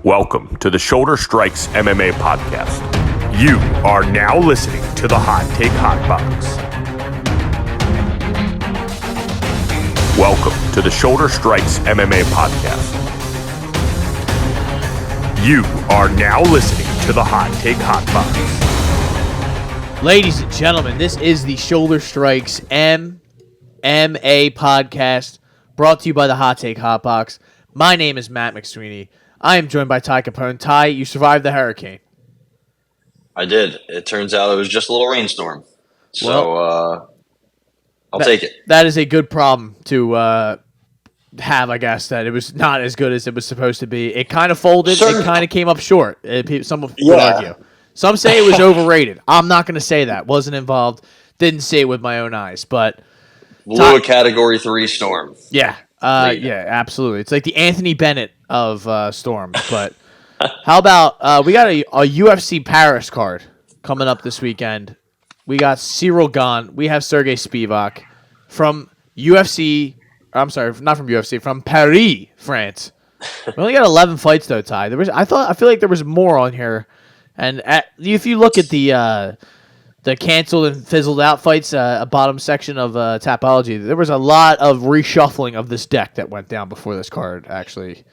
Welcome to the Shoulder Strikes MMA Podcast. You are now listening to the Hot Take Hot Box. Welcome to the Shoulder Strikes MMA Podcast. You are now listening to the Hot Take Hot Box. Ladies and gentlemen, this is the Shoulder Strikes MMA Podcast, brought to you by the Hot Take Hot Box. My name is Matt McSweeney. I am joined by Ty Capone. Ty, you survived the hurricane. I did. It turns out it was just a little rainstorm. So, I'll take it. That is a good problem to have, I guess, that it was not as good as it was supposed to be. It kind of folded. It kind of came up short. Some would argue. Some say it was overrated. I'm not going to say that. Wasn't involved. Didn't see it with my own eyes. But blew a Category 3 storm. Yeah. Yeah, absolutely. It's like the Anthony Bennett of storms. But how about we got a UFC Paris card coming up this weekend. We got Ciryl Gane. We have Sergehi Spivac from UFC. I'm sorry, not from UFC, from Paris, France. We only got 11 fights though, Ty. I feel like there was more on here. And if you look at the canceled and fizzled out fights, bottom section of Tapology, there was a lot of reshuffling of this deck that went down before this card, actually.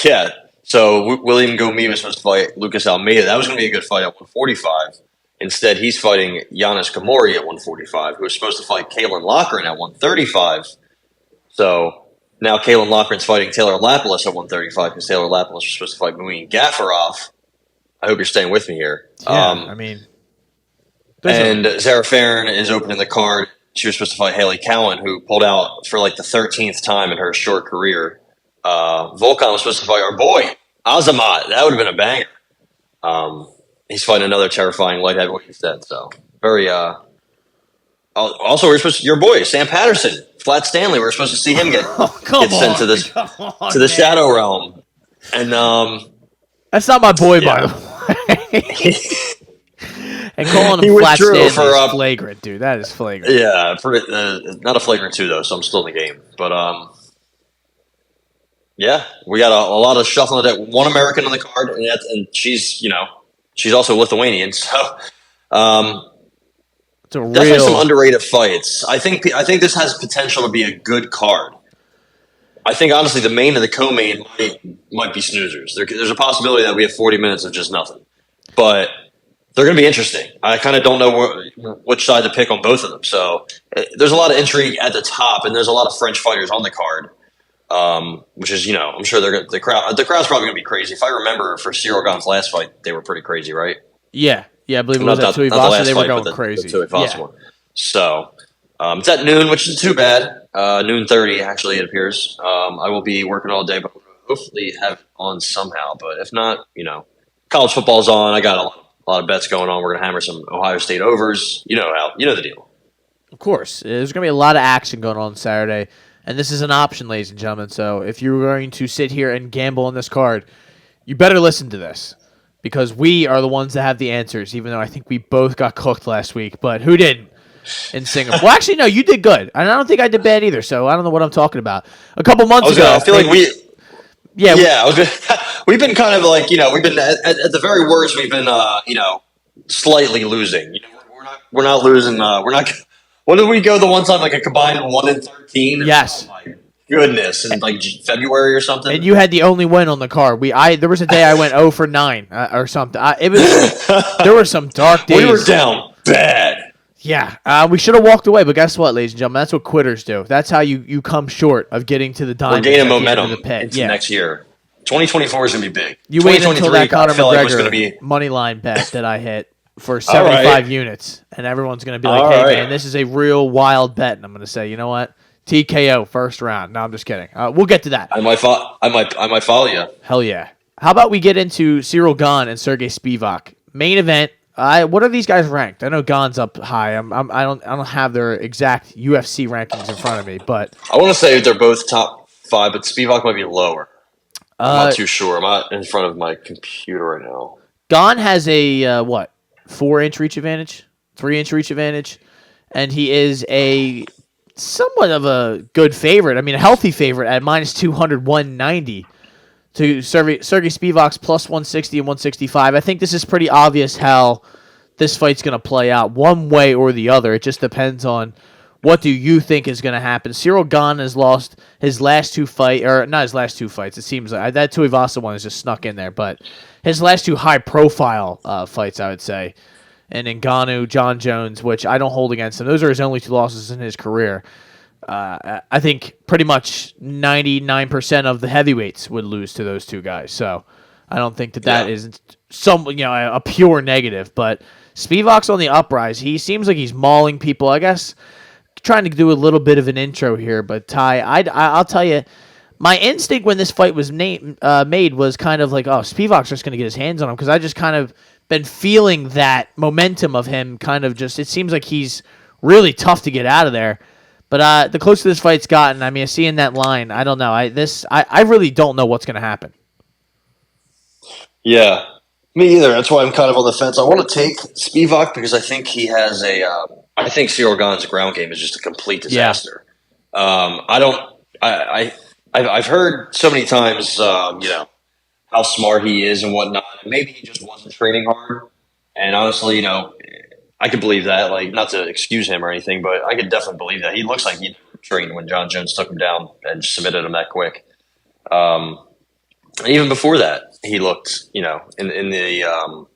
Yeah. So William Gomi was supposed to fight Lucas Almeida. That was going to be a good fight at 145. Instead, he's fighting Giannis Gamori at 145, who was supposed to fight Kalen Loughran at 135. So now Kalen Loughran's fighting Taylor Lapilus at 135 because Taylor Lapilus was supposed to fight Muin Gaffarov. I hope you're staying with me here. Yeah, And Zara Farron is opening the card. She was supposed to fight Haley Cowan, who pulled out for like the 13th time in her short career. Volkan was supposed to fight our boy, Azamat. That would have been a banger. He's fighting another terrifying light heavyweight instead. So, very... Also, we're supposed to... Your boy, Sam Patterson, Flat Stanley, we're supposed to see him get sent to the Shadow Realm. And... That's not my boy, by the way. And calling him Flat Stanley is flagrant, dude. That is flagrant. Yeah, not a flagrant 2, though, so I'm still in the game. But, yeah, we got a lot of shuffling. That one American on the card, and she's also Lithuanian, so definitely some underrated fights. I think this has potential to be a good card. I think, honestly, the main and the co-main might be snoozers. There's a possibility that we have 40 minutes of just nothing. But they're going to be interesting. I kind of don't know which side to pick on both of them. So there's a lot of intrigue at the top, and there's a lot of French fighters on the card, which is, I'm sure the crowd's probably going to be crazy. If I remember, for Ciryl Gane's last fight, they were pretty crazy, right? Yeah, I believe it was at Tuivasa. They were going crazy. The Tuivasa one. So it's at noon, which isn't too bad. Noon 30, actually, it appears. I will be working all day, but hopefully have it on somehow. But if not, college football's on. I got a lot of bets going on. We're going to hammer some Ohio State overs. You know the deal. Of course. There's going to be a lot of action going on Saturday, and this is an option, ladies and gentlemen. So if you're going to sit here and gamble on this card, you better listen to this, because we are the ones that have the answers, even though I think we both got cooked last week. But who didn't? In Singapore. Well, actually, no, you did good. And I don't think I did bad either, so I don't know what I'm talking about. A couple months ago. I feel like we've been kind of like, we've been, at the very worst, we've been, slightly losing. We're not losing, what did we go the one time, like a combined 1-13? Yes. Oh, my goodness. In like February or something? And you had the only win on the card. There was a day I went 0 for 9 or something. There were some dark days. We were down bad. Yeah, we should have walked away, but guess what, ladies and gentlemen? That's what quitters do. That's how you come short of getting to the diamond. We're gaining momentum into next year. 2024 is going to be big. You wait until that Conor McGregor money line bet that I hit for 75 units, and everyone's going to be like, hey, man, this is a real wild bet. And I'm going to say, you know what? TKO, first round. No, I'm just kidding. We'll get to that. I might follow you. Hell yeah. How about we get into Ciryl Gane and Sergehi Spivac? Main event. What are these guys ranked? I know Gane's up high. I don't have their exact UFC rankings in front of me, but I want to say they're both top 5, but Spivac might be lower. I'm not too sure. I'm not in front of my computer right now. Gane has a 4-inch reach advantage, 3-inch reach advantage, and he is a somewhat of a good favorite. I mean, a healthy favorite at -200, 190. to Sergey Spivac's plus 160 and 165. I think this is pretty obvious how this fight's going to play out one way or the other. It just depends on what do you think is going to happen. Ciryl Gane has lost his last two fights, or not his last two fights. It seems like that Tuivasa one is just snuck in there, but his last two high-profile fights, I would say, and Ngannou, John Jones, which I don't hold against him. Those are his only two losses in his career. I think pretty much 99% of the heavyweights would lose to those two guys. So I don't think that is a pure negative. But Spivac's on the uprise. He seems like he's mauling people. I guess trying to do a little bit of an intro here, but Ty, I'll tell you, my instinct when this fight was made was kind of like, oh, Spivac's just going to get his hands on him, because I just kind of been feeling that momentum of him kind of just, it seems like he's really tough to get out of there. But the closer this fight's gotten, I mean, seeing that line, I don't know. I really don't know what's going to happen. Yeah, me either. That's why I'm kind of on the fence. I want to take Spivac because I think he has I think Ciryl Gane's ground game is just a complete disaster. Yeah. I've heard so many times, how smart he is and whatnot. Maybe he just wasn't training hard. And honestly, I could believe that, like, not to excuse him or anything, but I could definitely believe that. He looks like he trained when John Jones took him down and submitted him that quick. And even before that, he looked, in the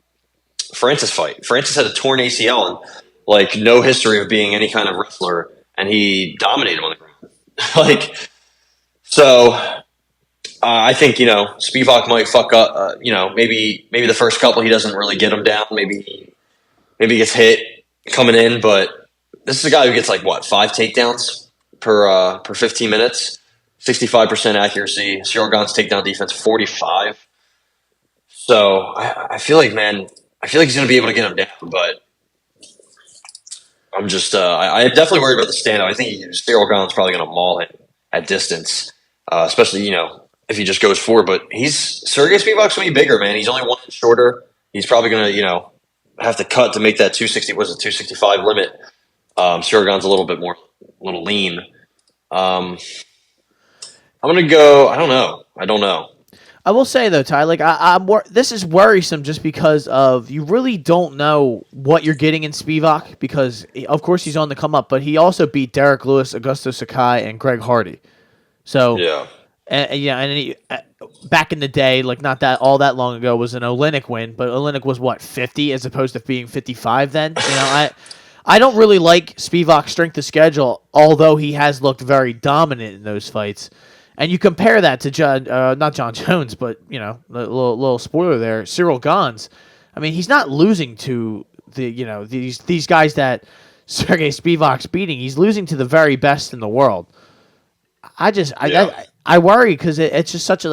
Francis fight. Francis had a torn ACL and, like, no history of being any kind of wrestler, and he dominated him on the ground. I think, Spivac might fuck up, maybe the first couple he doesn't really get him down. Maybe he gets hit coming in, but this is a guy who gets 5 takedowns per 15 minutes, 65% accuracy. Ciryl Gane's takedown defense 45. So I feel like he's going to be able to get him down, but I'm just I'm definitely worried about the standout. I think Ciryl Gane's probably going to maul him at distance, especially if he just goes forward. But Sergey Spivac's going to be bigger, man. He's only 1 inch shorter. He's probably going to have to cut to make that 265 limit. Ciryl Gane's a little lean. I'm going to go, I don't know. I will say, though, Ty, this is worrisome just because of you really don't know what you're getting in Spivac, because, of course, he's on the come up, but he also beat Derek Lewis, Augusto Sakai, and Greg Hardy. So, yeah. Back in the day, not that all that long ago, was an Olynyk win, but Olynyk was 50 as opposed to being 55 then. I don't really like Spivac's strength of schedule, although he has looked very dominant in those fights. And you compare that to not John Jones, but the little spoiler there, Ciryl Gane's. I mean, he's not losing to these guys that Sergey Spivac's beating. He's losing to the very best in the world. I worry because it's just such is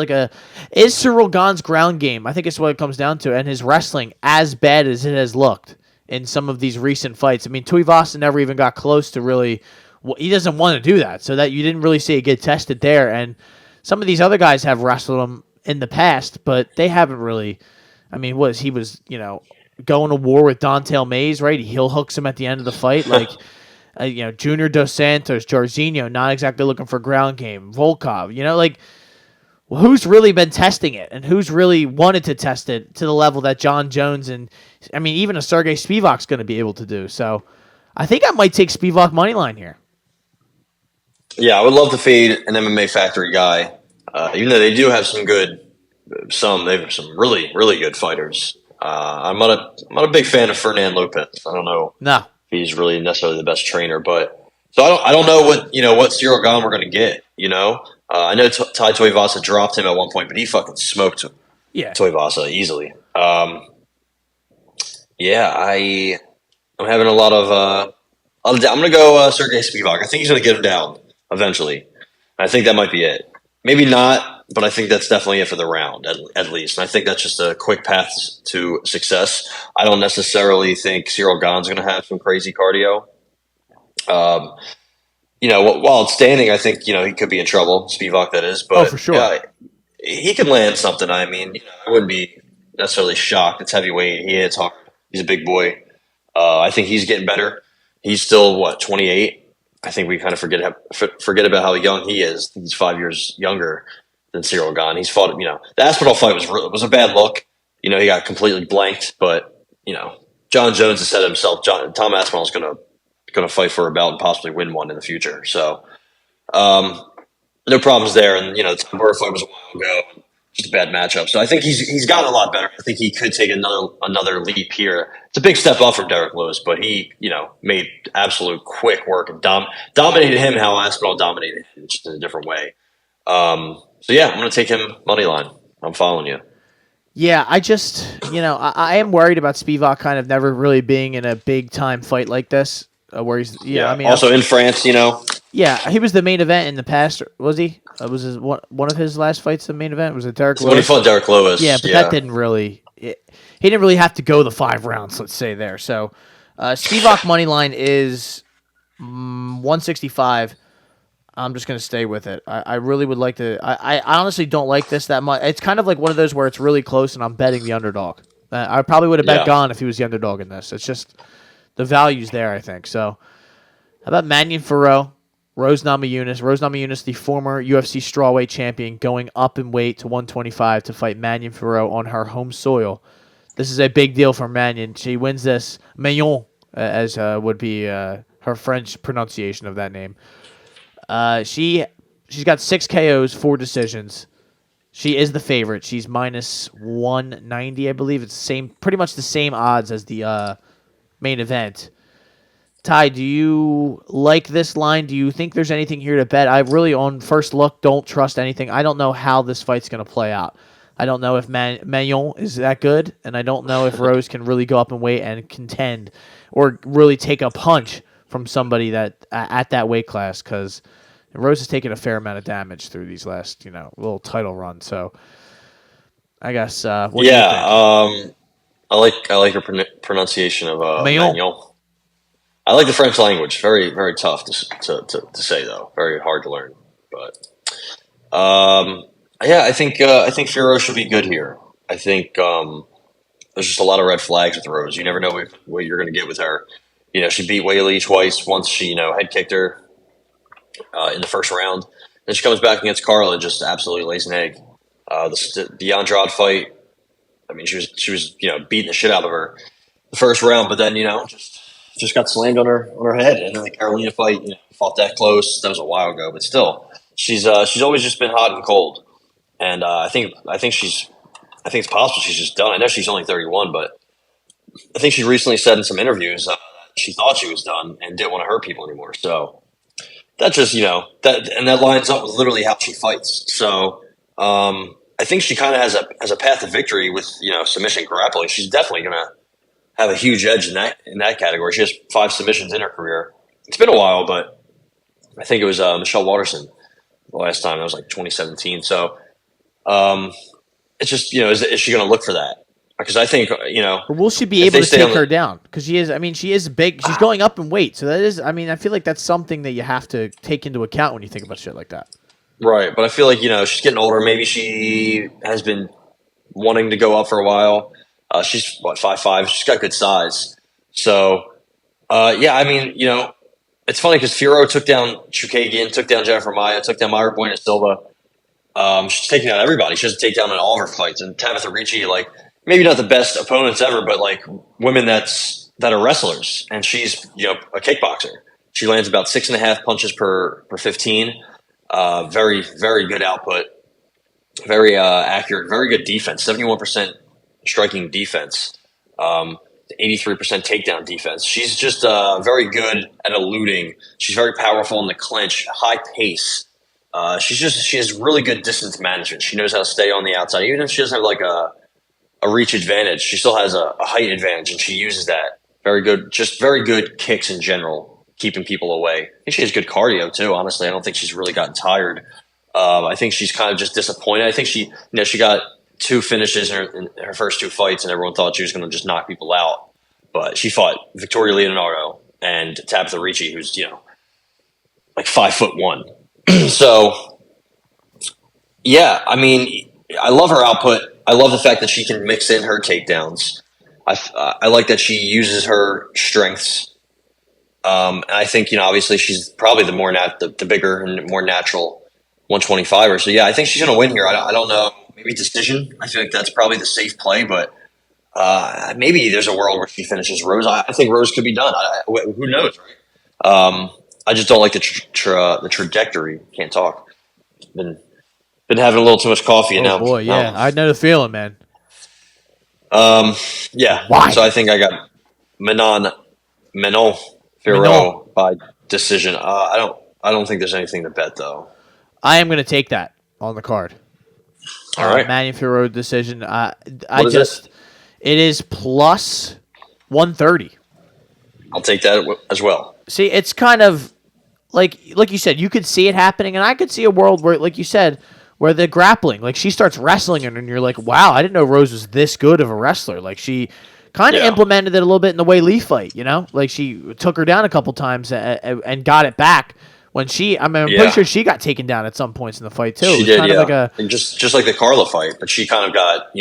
Ciryl Gane's ground game, I think it's what it comes down to, and his wrestling as bad as it has looked in some of these recent fights. I mean, Tuivasa never even got close to really. He doesn't want to do that, so that you didn't really see it get tested there. And some of these other guys have wrestled him in the past, but they haven't really. I mean, he was going to war with Don'Tale Mayes, right? He heel hooks him at the end of the fight, Junior Dos Santos, Jorginho, not exactly looking for ground game. Volkov, who's really been testing it, and who's really wanted to test it to the level that John Jones and even a Sergey Spivac's going to be able to do. So, I think I might take Spivac money line here. Yeah, I would love to fade an MMA Factory guy, even though they do have they have some really, really good fighters. I'm not a big fan of Fernand Lopez. I don't know if he's really necessarily the best trainer, but so I don't know what Ciryl Gane we're going to get. I know Tai Tuivasa dropped him at one point, but he fucking smoked Tuivasa easily. I'm having a lot of. I'm going to go Sergey Spivak. I think he's going to get him down eventually. I think that might be it. Maybe not, but I think that's definitely it for the round, at least. And I think that's just a quick path to success. I don't necessarily think Ciryl Gane's going to have some crazy cardio. While it's standing, I think, he could be in trouble, Spivak, that is. But, for sure. He can land something. I mean, I wouldn't be necessarily shocked. It's heavyweight. He hits hard. He's a big boy. I think he's getting better. He's still, 28? I think we kind of forget about how young he is. He's 5 years younger. Ciryl Gane. He's fought, the Aspinall fight was a bad look. He got completely blanked, but John Jones has said himself, Tom Aspinall is going to fight for a belt and possibly win one in the future. So no problems there. And the Tom Burr fight was a while ago, just a bad matchup. So I think he's gotten a lot better. I think he could take another leap here. It's a big step up from Derek Lewis, but he made absolute quick work and dominated him how Aspinall dominated him, just in a different way. So yeah, I'm going to take him money line. I'm following you. Yeah, I just, I am worried about Spivac kind of never really being in a big time fight like this, where he's, I mean, also in France, Yeah, he was the main event in the past, was he? Was one of his last fights the main event? Was it Derek Lewis? When he fought Derek Lewis. Yeah, but that didn't really, he didn't really have to go the 5 rounds, let's say there. So, Spivac money line is 165. I'm just going to stay with it. I really would like to. I honestly don't like this that much. It's kind of like one of those where it's really close and I'm betting the underdog. I probably would have bet Gane if he was the underdog in this. It's just the value's there, I think. So, how about Manion Farrow, Rose Namajunas? Rose Namajunas, the former UFC strawweight champion, going up in weight to 125 to fight Manion Farrow on her home soil. This is a big deal for Manion. She wins this. Mayon, as would be her French pronunciation of that name. She's got 6 KOs, 4 decisions. She is the favorite. She's minus 190, I believe. It's pretty much the same odds as the main event. Ty, do you like this line? Do you think there's anything here to bet? I really, on first look, don't trust anything. I don't know how this fight's going to play out. I don't know if Mayon is that good, and I don't know if Rose can really go up in weight and contend or really take a punch from somebody that at that weight class, because Rose has taken a fair amount of damage through these last, little title run. So, I guess. What do you think? I like your pronunciation of Mayon. I like the French language. Very, very tough to say though. Very hard to learn. But I think Farrow should be good here. I think there's just a lot of red flags with Rose. You never know what you're going to get with her. She beat Whaley twice. Once she head kicked her in the first round. Then she comes back against Carla and just absolutely lays an egg. The Andrade fight, I mean, she was beating the shit out of her the first round, but then just got slammed on her head. And then the Carolina fight, fought that close. That was a while ago, but still, she's always just been hot and cold. And I think it's possible she's just done. I know she's only 31, but I think she recently said in some interviews she thought she was done and didn't want to hurt people anymore. So that just that lines up with literally how she fights. So I think she kind of has a path to victory with submission grappling. She's definitely gonna have a huge edge in that category. She has 5 submissions in her career. It's been a while, but I think it was Michelle Watterson the last time. That was like 2017. So it's just is she going to look for that? Because I think Or will she be able to take her down? Because she is big. She's going up in weight, so that is. I mean, I feel like that's something that you have to take into account when you think about shit like that. Right, but I feel like she's getting older. Maybe she has been wanting to go up for a while. She's 5'5". She's got good size. So, I mean, it's funny because Farrow took down Chukagian, took down Jennifer Maia, took down Mayra Bueno Silva. She's taking down everybody. She doesn't take down in all of her fights. And Tabitha Ricci, maybe not the best opponents ever, but women that are wrestlers. And she's a kickboxer. She lands about 6.5 punches per 15. Very, very good output. Very accurate. Very good defense. 71% striking defense. 83% takedown defense. She's just very good at eluding. She's very powerful in the clinch. High pace. She has really good distance management. She knows how to stay on the outside. Even if she doesn't have a reach advantage, she still has a height advantage, and she uses that. Very good. Just very good kicks in general, keeping people away. I think she has good cardio too. Honestly, I don't think she's really gotten tired. I think she's kind of just disappointed. I think she got 2 finishes in her first 2 fights, and everyone thought she was going to just knock people out. But she fought Victoria Leonardo and Tabitha Ricci, who's 5'1". So, yeah, I mean, I love her output. I love the fact that she can mix in her takedowns. I like that she uses her strengths. And I think obviously she's probably the bigger and more natural 125 or so. Yeah, I think she's going to win here. I don't know. Maybe decision. I feel like that's probably the safe play, but maybe there's a world where she finishes Rose. I think Rose could be done. Who knows, right? I just don't like the trajectory. Can't talk. Been having a little too much coffee now. Oh boy, yeah, I know the feeling, man. Yeah. Why? So I think I got Manon Fiorot by decision. I don't think there's anything to bet though. I am going to take that on the card. All right. Manon Fiorot decision. It is plus 130. I'll take that as well. See, it's kind of like you said, you could see it happening, and I could see a world where, like you said, where the grappling, like she starts wrestling, and you're like, wow, I didn't know Rose was this good of a wrestler. Like she kind of implemented it a little bit in the Wei Li fight, you know? Like she took her down a couple times and got it back. When I'm pretty sure she got taken down at some points in the fight too. She did, and just like the Carla fight, but she kind of got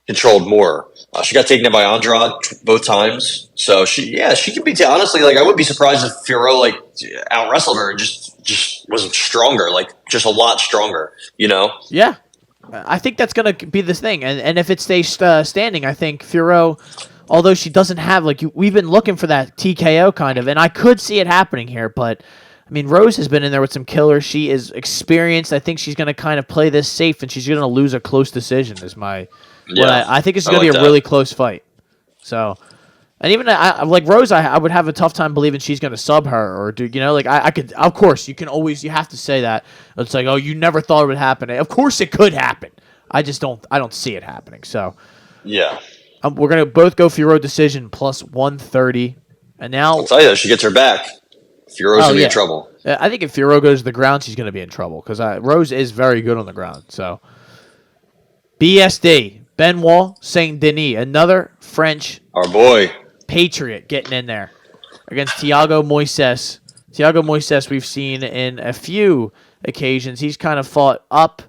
controlled more. She got taken down by Andrade both times, so she could be. Honestly, like I would be surprised if Fiorot out wrestled her and just was stronger, like just a lot stronger. Yeah, I think that's gonna be the thing, and if it stays standing, I think Fiorot. Although she doesn't have, we've been looking for that TKO kind of, and I could see it happening here, but, I mean, Rose has been in there with some killers. She is experienced. I think she's going to kind of play this safe, and she's going to lose a close decision is my... Yeah, I think it's going to be a really close fight. So, and even, like Rose, I would have a tough time believing she's going to sub her or do, I could, of course, you have to say that. It's like, oh, you never thought it would happen. Of course it could happen. I don't see it happening, so... Yeah. We're going to both go Fiorot decision plus 130. And now... I'll tell you, she gets her back. Fiorot's going to be in trouble. I think if Fiorot goes to the ground, she's going to be in trouble because Rose is very good on the ground. So, BSD, Benoit Saint Denis, another French... Our boy. Patriot getting in there against Thiago Moises. Thiago Moises we've seen in a few occasions. He's kind of fought up,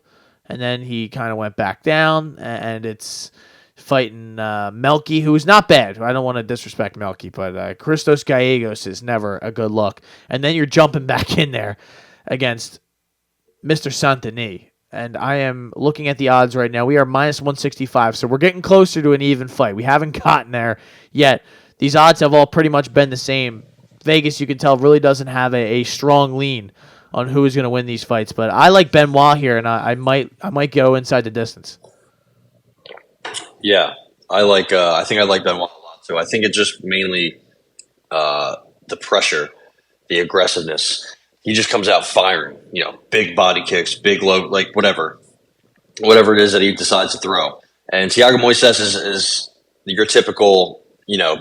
and then he kind of went back down, and it's... fighting Melky, who is not bad. I don't want to disrespect Melky, but Christos Gallegos is never a good look. And then you're jumping back in there against Mr. Saint-Denis. And I am looking at the odds right now. We are minus 165, so we're getting closer to an even fight. We haven't gotten there yet. These odds have all pretty much been the same. Vegas, you can tell, really doesn't have a strong lean on who is going to win these fights. But I like Benoit here, and I might go inside the distance. Yeah, I think I like Benoit a lot too. I think it's just mainly the pressure, the aggressiveness. He just comes out firing, big body kicks, big low, whatever it is that he decides to throw. And Thiago Moises is your typical,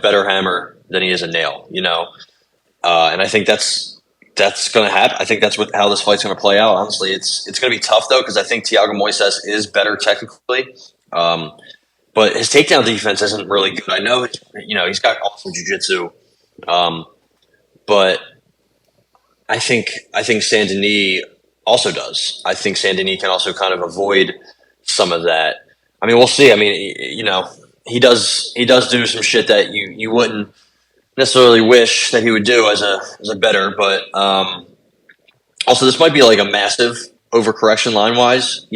better hammer than he is a nail, and I think that's going to happen. I think that's how this fight's going to play out. Honestly, it's going to be tough though because I think Thiago Moises is better technically. But his takedown defense isn't really good. I know, he's got awesome jiu-jitsu. But I think Saint-Denis also does. I think Saint-Denis can also kind of avoid some of that. I mean, we'll see. I mean, he does do some shit that you wouldn't necessarily wish that he would do as a better, but also this might be like a massive overcorrection line-wise,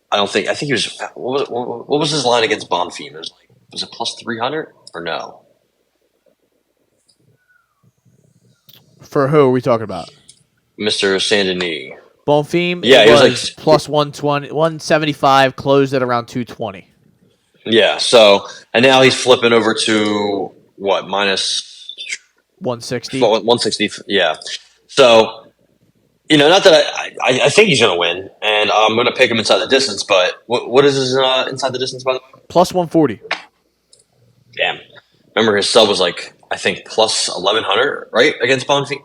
I think he was. What was his line against Bonfim? Was it plus 300 or no? For who are we talking about? Mr. Saint-Denis. Bonfim. Yeah, he was like plus 120, 175, closed at around 220. Yeah. So and now he's flipping over to what minus 160. 160. Yeah. So. Not that I think he's going to win, and I'm going to pick him inside the distance, but what is his inside the distance, by the way? Plus 140. Damn. Remember, his sub was I think, plus 1,100, right, against Bonfim?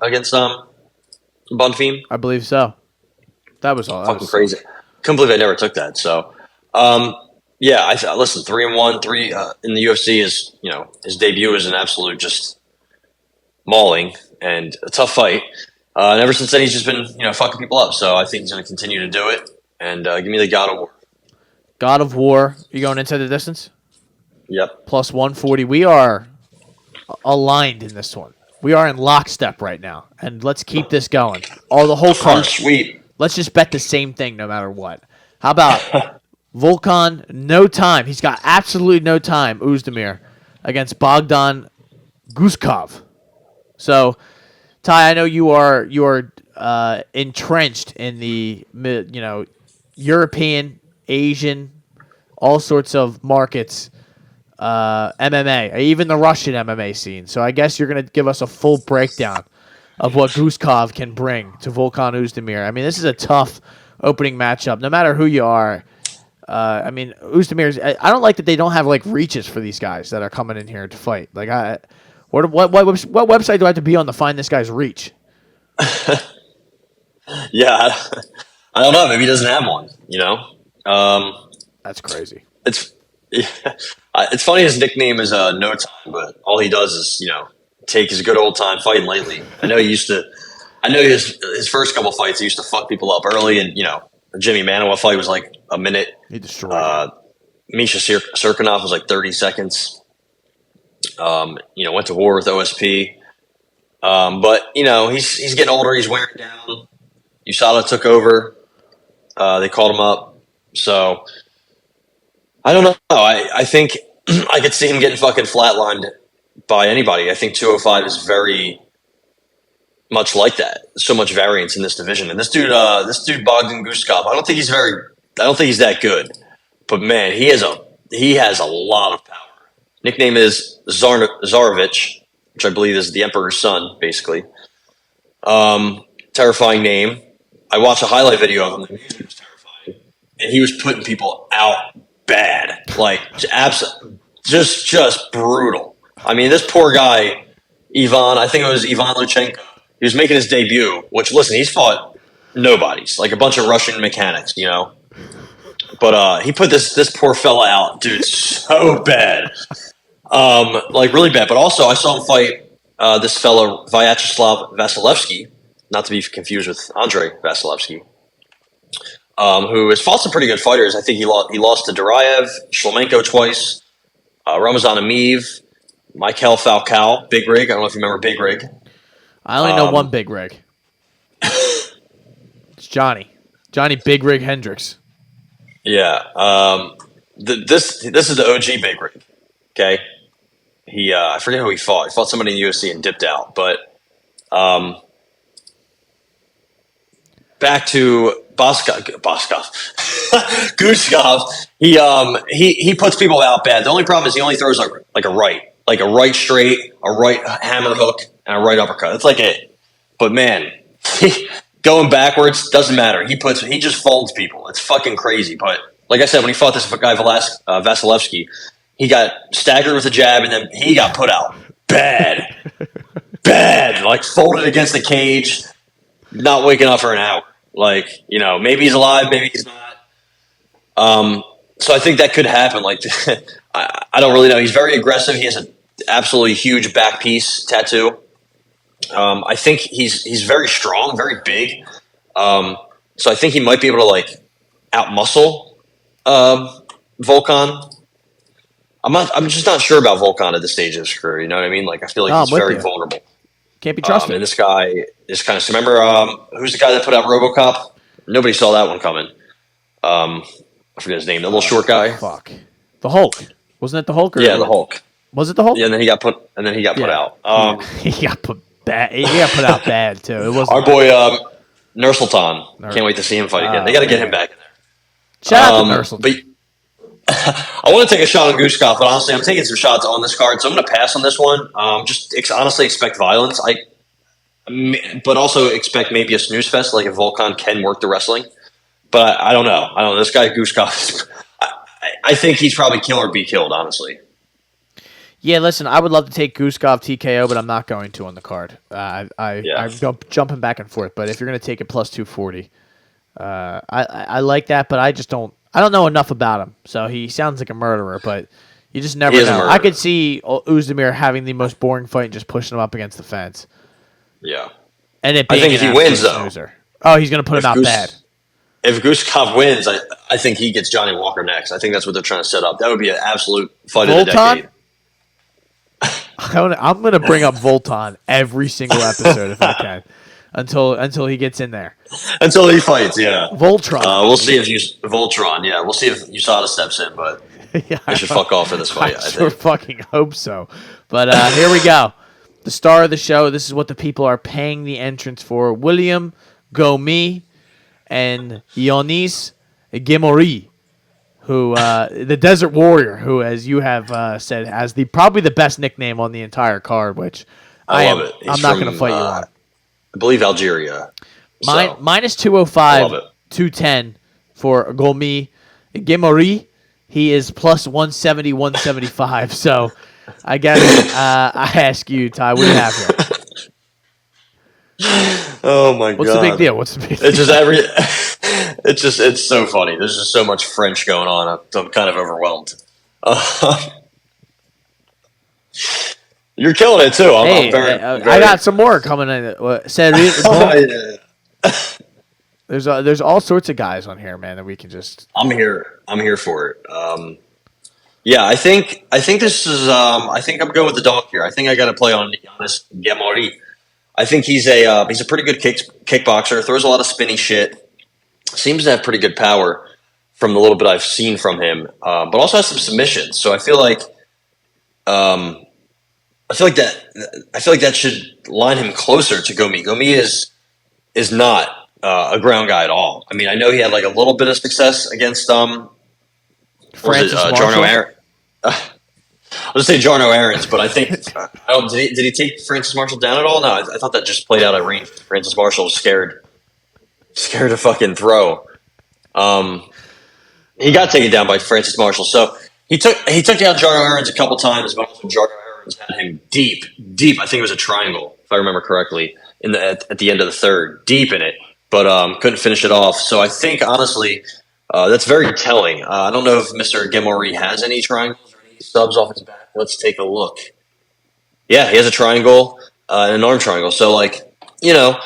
I believe so. That was all. Fucking crazy. Couldn't believe I never took that. So, listen, 3-1, 3 in the UFC is, his debut is an absolute just mauling and a tough fight. And ever since then, he's just been, fucking people up. So I think he's going to continue to do it. And give me the God of War. God of War. You going inside the distance? Yep. Plus 140. We are aligned in this one. We are in lockstep right now, and let's keep this going. The whole card. Sweet. Let's just bet the same thing no matter what. How about Volkan? No time. He's got absolutely no time. Oezdemir against Bogdan Guskov. So, Ty, I know you are entrenched in the European, Asian, all sorts of markets. MMA, even the Russian MMA scene. So I guess you're going to give us a full breakdown of what Guskov can bring to Volkan Oezdemir. I mean, this is a tough opening matchup, no matter who you are. Oezdemir's. I don't like that they don't have like reaches for these guys that are coming in here to fight. Like, what website do I have to be on to find this guy's reach? Yeah, I don't know. Maybe he doesn't have one. That's crazy. It's funny his nickname is No Time, but all he does is take his good old time fighting lately. I know his first couple fights he used to fuck people up early, and the Jimmy Manuwa fight was like a minute. He destroyed him. Misha Cirkunov was like 30 seconds. Went to war with OSP, but he's getting older. He's wearing down. USADA took over. They called him up, so. I don't know. I think I could see him getting fucking flatlined by anybody. I think 205 is very much like that. There's so much variance in this division. And this dude Bogdan Guskov, I don't think he's that good. But man, he has a lot of power. Nickname is Tsarevich, which I believe is the Emperor's son, basically. Terrifying name. I watched a highlight video of him. The music was terrifying. And he was putting people out bad, like just brutal. I mean, this poor guy, I think it was Ivan Luchenko. He was making his debut, which, listen, he's fought nobodies, like a bunch of Russian mechanics, But he put this poor fella out, dude, so bad, like really bad. But also, I saw him fight this fella Vyacheslav Vasilevsky, not to be confused with Andrei Vasilevsky. Who has fought some pretty good fighters. I think he lost to Duraev, Shlemenko twice, Ramazan Amiv, Michael Falcao, Big Rig. I don't know if you remember Big Rig. I only know one Big Rig. It's Johnny Big Rig Hendricks. Yeah. This is the OG Big Rig. Okay. I forget who he fought. He fought somebody in the UFC and dipped out. But back to Guskov. He puts people out bad. The only problem is he only throws like a right straight, a right hammer hook, and a right uppercut. That's like it. But man, going backwards doesn't matter. He just folds people. It's fucking crazy. But like I said, when he fought this guy Vasilevsky, he got staggered with a jab, and then he got put out bad, like folded against the cage, not waking up for an hour. Like, maybe he's alive, maybe he's not. So I think that could happen. Like, I don't really know. He's very aggressive. He has an absolutely huge back piece tattoo. I think he's very strong, very big. So I think he might be able to like outmuscle Volkan. I'm just not sure about Volkan at this stage of his career. You know what I mean? Like, I feel like he's very vulnerable. Can't be trusted. And this guy is kind of. Remember, who's the guy that put out RoboCop? Nobody saw that one coming. I forget his name. The little short guy. Fuck. The Hulk. Wasn't it the Hulk? Yeah, the Hulk. Was it the Hulk? Yeah, and then he got put out. He got put bad. He got put out bad too. It wasn't our boy Nursultan. Can't wait to see him fight again. They got to get him back in there. Shout out to Nursultan. But I want to take a shot on Guskov, but honestly, I'm taking some shots on this card, so I'm going to pass on this one. Just honestly expect violence. But also expect maybe a snooze fest, like if Volkan can work the wrestling. But I don't know. This guy Guskov, I think he's probably kill or be killed, honestly. Yeah, listen, I would love to take Guskov TKO, but I'm not going to on the card. I'm jumping back and forth, but if you're going to take it plus 240, I like that, but I don't know enough about him. So he sounds like a murderer, but you just never know. I could see Oezdemir having the most boring fight and just pushing him up against the fence. Yeah. And I think if he wins, though. Snoozer. Oh, he's going to put him out bad. If Guskov wins, I think he gets Johnny Walker next. I think that's what they're trying to set up. That would be an absolute fight of the decade. I'm gonna bring up Volton every single episode if I can, until he gets in there. Until he fights, yeah. Voltron. We'll see if Voltron. Yeah, we'll see if USADA steps in, but Yeah, they should fuck off for this fight. I sure think. fucking hope so. But here we go. The star of the show. This is what the people are paying the entrance for. William Gomi and Ionis Gemori, who the Desert Warrior, who, as you have said, has probably the best nickname on the entire card. Which I love it. I'm not going to fight you on. I believe Algeria. So, Minus 205, 210 for Gomi Gemori. He is plus 170, 175. So I guess I ask you, Ty, what do you have here? Oh my god! What's the big deal? It's just it's so funny. There's just so much French going on. I'm kind of overwhelmed. You're killing it too. I'm very, I got some more coming in. Ciryl, there's all sorts of guys on here, man, that we can just. I'm here for it. Yeah, I think this is. I think I'm going with the dog here. I think I got to play on Ionis Gemori. I think he's a pretty good kickboxer. Throws a lot of spinny shit. Seems to have pretty good power from the little bit I've seen from him. But also has some submissions. So I feel like that should line him closer to Gomi. Gomi is not a ground guy at all. I mean, I know he had like a little bit of success against Francis Jarno Aaron. I'll just say Jarno Aarons, but I think did he take Francis Marshall down at all? No, I thought that just played out at range. Francis Marshall was scared to fucking throw. He got taken down by Francis Marshall, so he took down Jarno Aarons a couple times, but also Jarno Aarons had him deep. I think it was a triangle, if I remember correctly, at the end of the third, deep in it, but couldn't finish it off. So I think honestly, that's very telling. I don't know if Mr. Gemori has any triangles or any subs off his back. Let's take a look. Yeah, he has a triangle and an arm triangle. So, like, you know,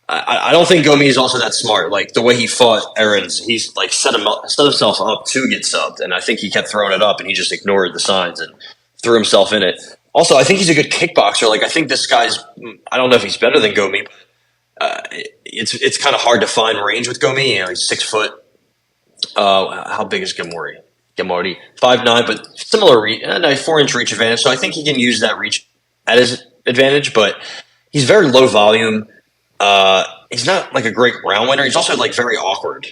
I don't think Gomi is also that smart. Like, the way he fought Aarons, he's, like, set himself up to get subbed. And I think he kept throwing it up, and he just ignored the signs and threw himself in it. Also, I think he's a good kickboxer. Like, I think this guy's – I don't know if he's better than Gomi. It's kind of hard to find range with Gomi. You know, he's 6 foot. How big is Gemori? 5'9", but similar reach, a 4-inch reach advantage. So I think he can use that reach at his advantage, but he's very low volume. He's not like a great round winner. He's also like very awkward.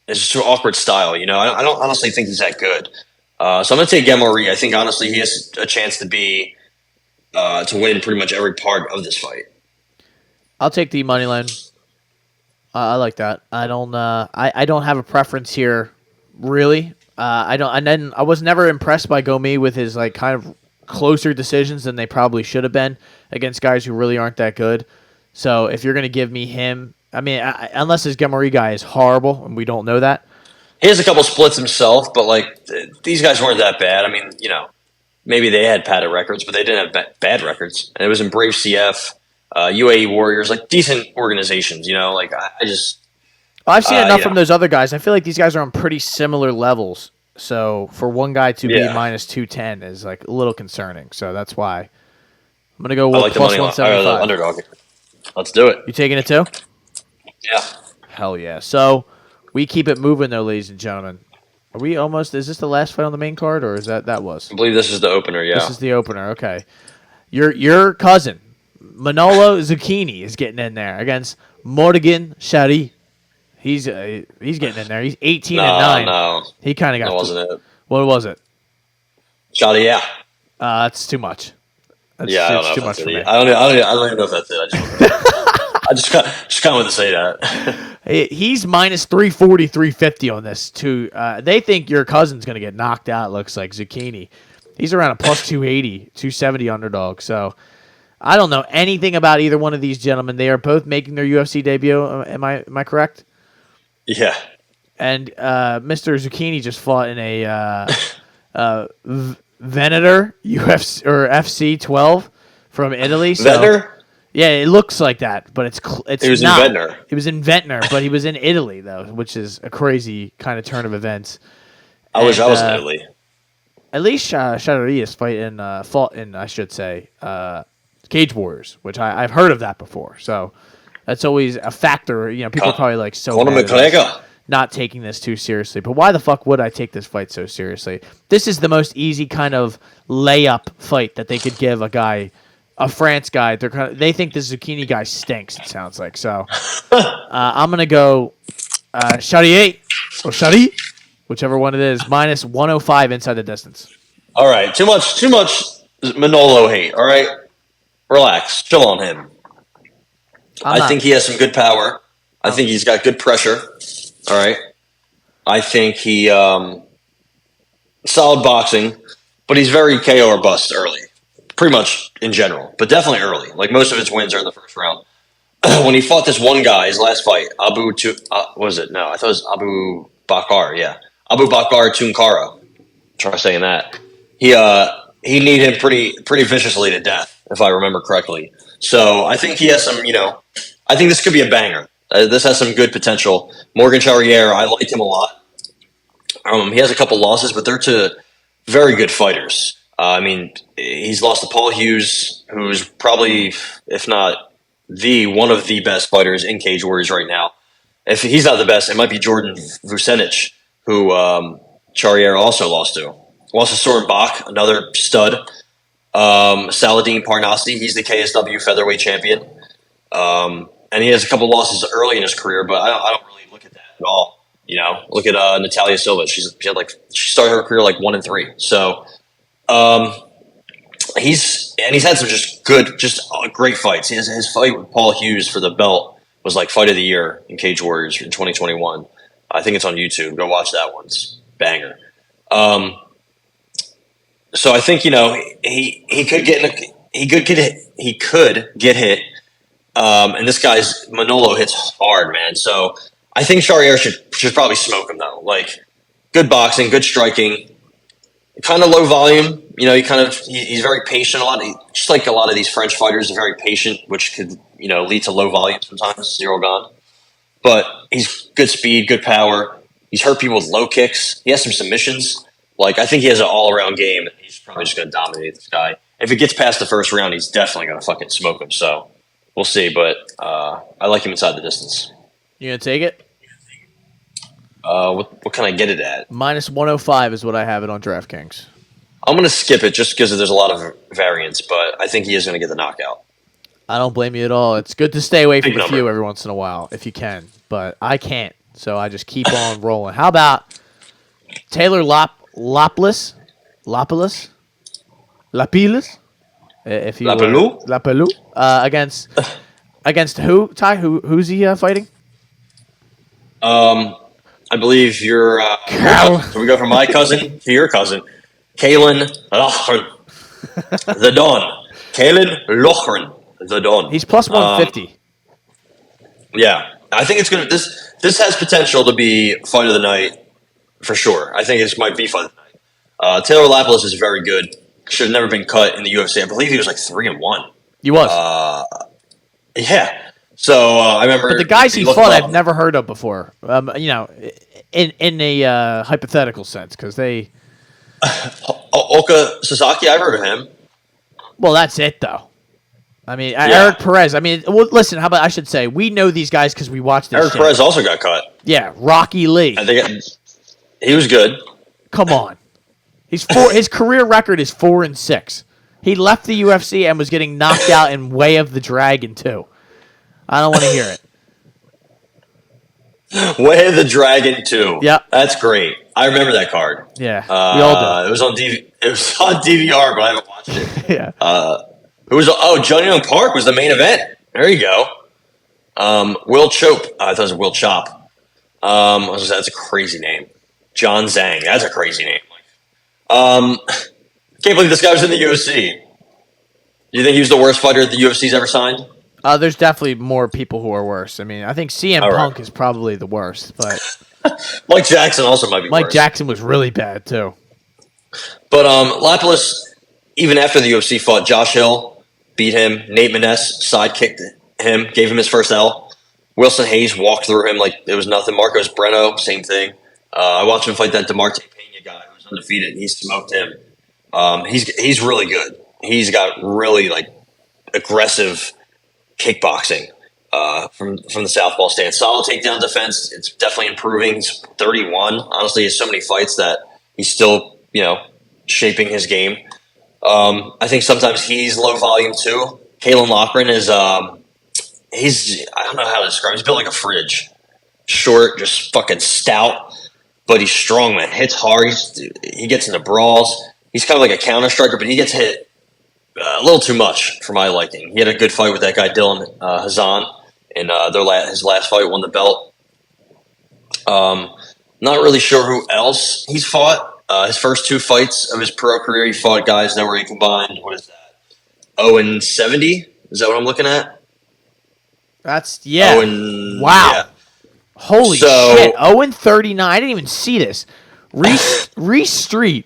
It's just an awkward style, you know. I don't honestly think he's that good. So I'm going to take Gemori. I think honestly he has a chance to win pretty much every part of this fight. I'll take the money line. I like that. I don't have a preference here, really. I was never impressed by Gomi with his like kind of closer decisions than they probably should have been against guys who really aren't that good. So if you're gonna give me him, I mean, unless his Gemori guy is horrible, and we don't know that. He has a couple splits himself, but like these guys weren't that bad. I mean, you know, maybe they had padded records, but they didn't have bad records. And it was in Brave CF, UAE Warriors, like decent organizations. You know, like I just. I've seen enough from those other guys. I feel like these guys are on pretty similar levels. So for one guy to be minus 210 is like a little concerning. So that's why I'm going to go with plus 175. The underdog. Let's do it. You taking it too? Yeah. Hell yeah. So we keep it moving though, ladies and gentlemen. Are we almost? Is this the last fight on the main card, or is that was? I believe this is the opener. Yeah. This is the opener. Okay. Your cousin Manolo Zucchini is getting in there against Morgan Shari. He's getting in there. He's 18-9. No, he kind of got. That wasn't it. What was it? Shadi, yeah. That's too much. I don't know too much for me. I don't even know if that's it. I just kind of want to say that. He's minus 340, 350 on this too. They think your cousin's going to get knocked out. Looks like Zucchini. He's around a plus 280, 270 underdog. So I don't know anything about either one of these gentlemen. They are both making their UFC debut. Am I correct? Yeah. And Mr. Zucchini just fought in a Venator UFC or FC 12 from Italy. So, Venator? Yeah, it looks like that, but it's it was not. In Ventnor. It was in Ventnor, but he was in Italy though, which is a crazy kind of turn of events. I wish I was in Italy. at least Sergehi is fought in, I should say, Cage Warriors, which I've heard of that before. So that's always a factor. You know, people are probably like Conor McGregor. not taking this too seriously. But why the fuck would I take this fight so seriously? This is the most easy kind of layup fight that they could give a guy, a France guy. They think the Zucchini guy stinks, it sounds like. So I'm going to go Sergehi or Sergehi, whichever one it is, minus 105 inside the distance. All right, too much Manolo hate. All right, relax, chill on him. I think he has some good power. I think he's got good pressure. All right, I think he solid boxing, but he's very KO or bust early, pretty much in general, but definitely early. Like most of his wins are in the first round. When he fought this one guy, his last fight, what was it? No, I thought it was Abu Bakar. Yeah, Abu Bakar Tunkara. Try saying that. He kneed him pretty viciously to death, if I remember correctly. So I think he has some. I think this could be a banger. This has some good potential. Morgan Charriere, I like him a lot. He has a couple losses, but they're to very good fighters. I mean, he's lost to Paul Hughes, who's probably, if not one of the best fighters in Cage Warriors right now. If he's not the best, it might be Jordan Vucenic, who Charriere also lost to. Lost to Soren Bach, another stud. Saladin Parnassi, he's the KSW featherweight champion. And he has a couple losses early in his career, but I don't really look at that at all. Look at Natalia Silva. She started her career like 1-3. So he's had some just great fights. His fight with Paul Hughes for the belt was like fight of the year in Cage Warriors in 2021. I think it's on YouTube. Go watch that one. It's banger. So I think he could get hit. And this guy's Manolo hits hard, man. So I think Charriere should probably smoke him though. Like good boxing, good striking, kind of low volume. He's very patient. Just like a lot of these French fighters are very patient, which could lead to low volume sometimes. Ciryl Gane, but he's good speed, good power. He's hurt people with low kicks. He has some submissions. Like I think he has an all around game. He's probably just going to dominate this guy. If it gets past the first round, he's definitely going to fucking smoke him. So. We'll see, but I like him inside the distance. You gonna take it? What can I get it at? Minus 105 is what I have it on DraftKings. I'm gonna skip it just because there's a lot of variance, but I think he is gonna get the knockout. I don't blame you at all. It's good to stay away from the few every once in a while if you can, but I can't, so I just keep on rolling. How about Taylor Lapilus? If you Lapelou against who? Ty, who's he fighting? I believe you're. So we go from my cousin to your cousin, Kalen Lochran, the Don. Kalen Lochran, the Don. He's plus 150. Yeah, I think it's gonna. This has potential to be fight of the night for sure. I think this might be fight of the night. Taylor Lapilus is very good. Should have never been cut in the UFC. I believe he was like 3-1. He was. Yeah. So I remember. But the guys he fought, I've never heard of before. In a hypothetical sense, because they. Oka Sasaki, I've heard of him. Well, that's it, though. I mean, Eric Perez. I mean, listen. How about I should say we know these guys because we watched this. Eric Perez also got cut. Yeah, Rocky Lee. I think he was good. Come on. His career record is 4-6. He left the UFC and was getting knocked out in Way of the Dragon too. I don't want to hear it. Way of the Dragon 2. Yep. That's great. I remember that card. Yeah. We all do. It was on DVR, but I haven't watched it. Yeah. Johnny Young Park was the main event. There you go. Will Chope. I thought it was Will Chop. That's a crazy name. John Zhang. That's a crazy name. Can't believe this guy was in the UFC. Do you think he was the worst fighter the UFC's ever signed? There's definitely more people who are worse. I mean, I think CM Punk is probably the worst, but Mike Jackson also might be worse. Mike Jackson was really bad too. But Lapilus, even after the UFC fought, Josh Hill beat him. Nate Maness sidekicked him, gave him his first L. Wilson Hayes walked through him like it was nothing. Marcos Breno, same thing. I watched him fight that DeMarte Pena guy who was undefeated. He smoked him. He's really good. He's got really like aggressive kickboxing from the southpaw stance. Solid takedown defense. It's definitely improving. He's 31. Honestly, he has so many fights that he's still shaping his game. I think sometimes he's low volume too. Kalen Loughran is I don't know how to describe him. He's built like a fridge. Short, just fucking stout, but he's strong, man. Hits hard. He gets into brawls. He's kind of like a counter striker, but he gets hit a little too much for my liking. He had a good fight with that guy Dylan Hazan in his last fight, won the belt. Not really sure who else he's fought. His first 2 fights of his pro career, he fought guys that were he combined. What is that? 0-70? Is that what I'm looking at? That's wow. Yeah. Holy shit. 0-39. I didn't even see this. Reese Street,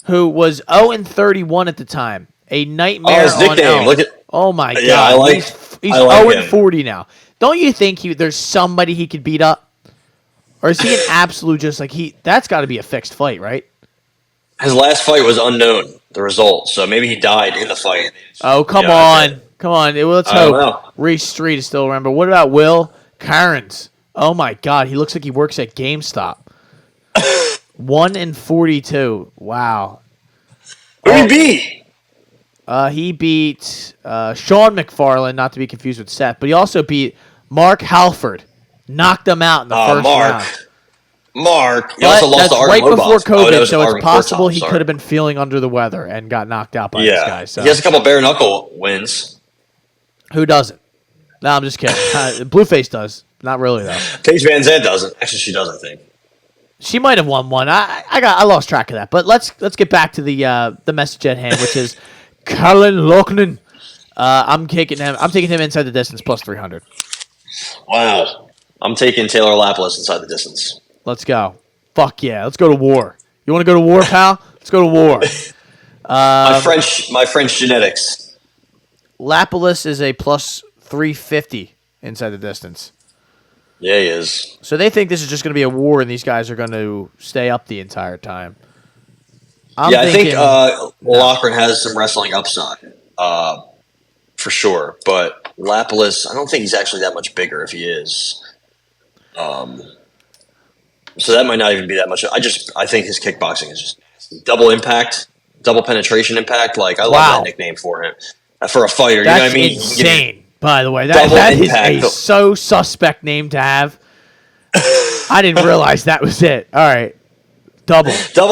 who was 0-31 at the time. A nightmare his nickname. Look at. Oh my god. Yeah, he's 0-40 now. Don't you think there's somebody he could beat up? Or is he an absolute just like that's got to be a fixed fight, right? His last fight was unknown, the result. So maybe he died in the fight. Oh, come on. Come on. Let's hope Reese Street is still around. But what about Will Cairns? Oh, my God. He looks like he works at GameStop. 1-42. Wow. Who did he beat? He beat Sean McFarlane, not to be confused with Seth, but he also beat Mark Halford. Knocked him out in the first round. Mark. He also lost to Artem right Lobov. before COVID, so Artem it's possible Kortov, he could have been feeling under the weather and got knocked out by this guy. So. He has a couple bare knuckle wins. Who doesn't? No, I'm just kidding. Blueface does. Not really, though. Paige Van Zandt doesn't. Actually, she does, I think. She might have won one. I lost track of that. But let's get back to the message at hand, which is Colin Loughnan. I'm taking him inside the distance plus 300. Wow. I'm taking Taylor Lapilus inside the distance. Let's go. Fuck yeah. Let's go to war. You want to go to war, pal? Let's go to war. My French genetics. Lapilus is a plus 350 inside the distance. Yeah, he is. So they think this is just going to be a war, and these guys are going to stay up the entire time. I think Loughran has some wrestling upside, for sure. But Lapilus, I don't think he's actually that much bigger if he is. So that might not even be that much. I think his kickboxing is just nasty. Double impact, double penetration impact. Like I love that nickname for him. For a fighter, that's you know what I mean? Insane. By the way, that is a so suspect name to have. I didn't realize that was it. All right, double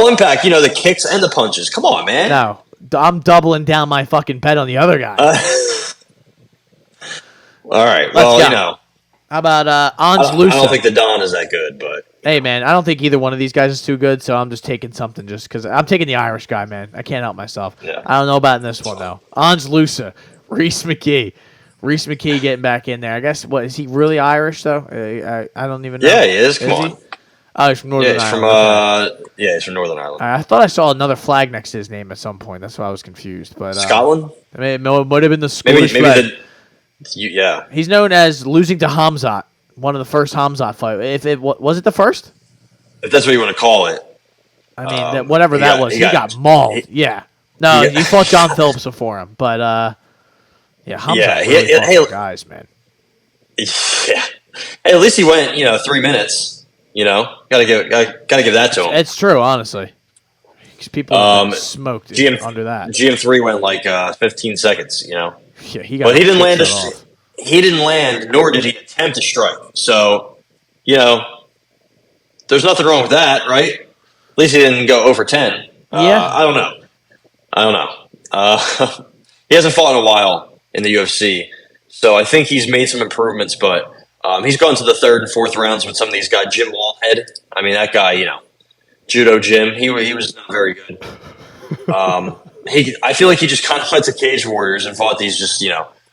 impact. The kicks and the punches. Come on, man. No, I'm doubling down my fucking bet on the other guy. All right. Well, How about Ange Lusa? I don't think the Don is that good, but hey, man, I don't think either one of these guys is too good, so I'm just taking something just because I'm taking the Irish guy, man. I can't help myself. Yeah. I don't know about in this one though. Ange Lusa, Reese McKee getting back in there. I guess is he really Irish though? I don't even know. Yeah, he is. Come on. Oh, he's from Northern Ireland. He's from Northern Ireland. I thought I saw another flag next to his name at some point. That's why I was confused. But Scotland? It might have been the Scottish flag. He's known as losing to Hamzat, one of the first Hamzat fights. Was it the first? If that's what you want to call it. I mean, whatever that was, he got mauled. He fought John Phillips before him, but Hamzat really guys, man. Yeah. Hey, at least he went, 3 minutes. Gotta give that to him. It's true, honestly. Because people smoked under that. GM3 went like 15 seconds. Yeah, he got. But he didn't land. He didn't land, nor did he attempt to strike. So, there's nothing wrong with that, right? At least he didn't go over 10. I don't know. He hasn't fought in a while in the UFC, so I think he's made some improvements. But he's gone to the third and fourth rounds with some of these guys. Jim Wallhead. I mean, that guy, Judo Jim. He was not very good. I feel like he just kind of went to Cage Warriors and fought these just,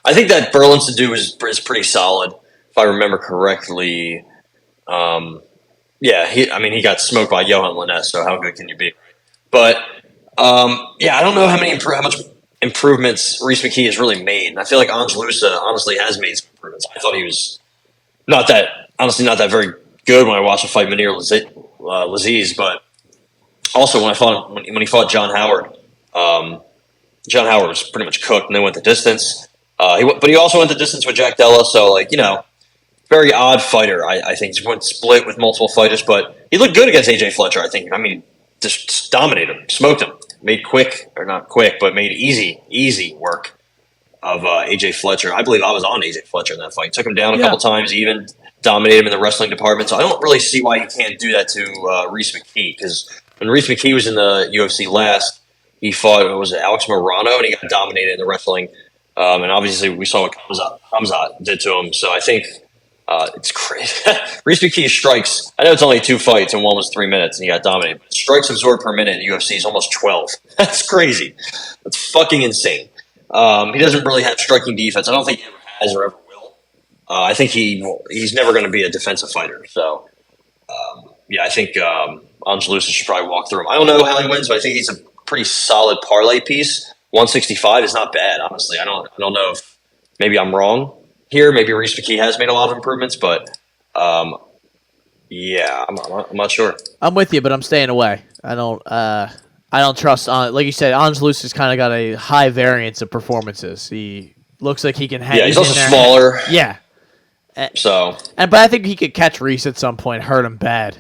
I think that Burlinson dude is pretty solid, if I remember correctly. He got smoked by Johan Linnes, so how good can you be? But, I don't know how much improvements Reese McKee has really made. And I feel like Ange Lusa honestly has made some improvements. I thought he was not that very good when I watched him fight Munir Laziz, but Also, when he fought John Howard, John Howard was pretty much cooked, and then went the distance. But he also went the distance with Jack Della, so very odd fighter. I think he went split with multiple fighters, but he looked good against AJ Fletcher. I think. I mean, just dominated him, smoked him, made not quick, but made easy work of AJ Fletcher. I believe I was on AJ Fletcher in that fight. Took him down a couple times, even dominated him in the wrestling department. So I don't really see why he can't do that to Reese McKee, because when Reese McKee was in the UFC last, he fought, Alex Morano, and he got dominated in the wrestling. And obviously, we saw what Hamzat did to him. So I think it's crazy. Reese McKee's strikes, I know it's only 2 fights, and one was 3 minutes, and he got dominated. But strikes absorbed per minute in UFC is almost 12. That's crazy. That's fucking insane. He doesn't really have striking defense. I don't think he ever has or ever will. I think he's never going to be a defensive fighter. So, I think Angelusa should probably walk through him. I don't know how he wins, but I think he's a pretty solid parlay piece. 165 is not bad, honestly. I don't know if maybe I'm wrong here. Maybe Reese McKee has made a lot of improvements, but I'm not sure. I'm with you, but I'm staying away. I don't trust like you said. Angelusa's kind of got a high variance of performances. He looks like he can hang. Yeah, he's also smaller. Yeah. But I think he could catch Reese at some point, hurt him bad,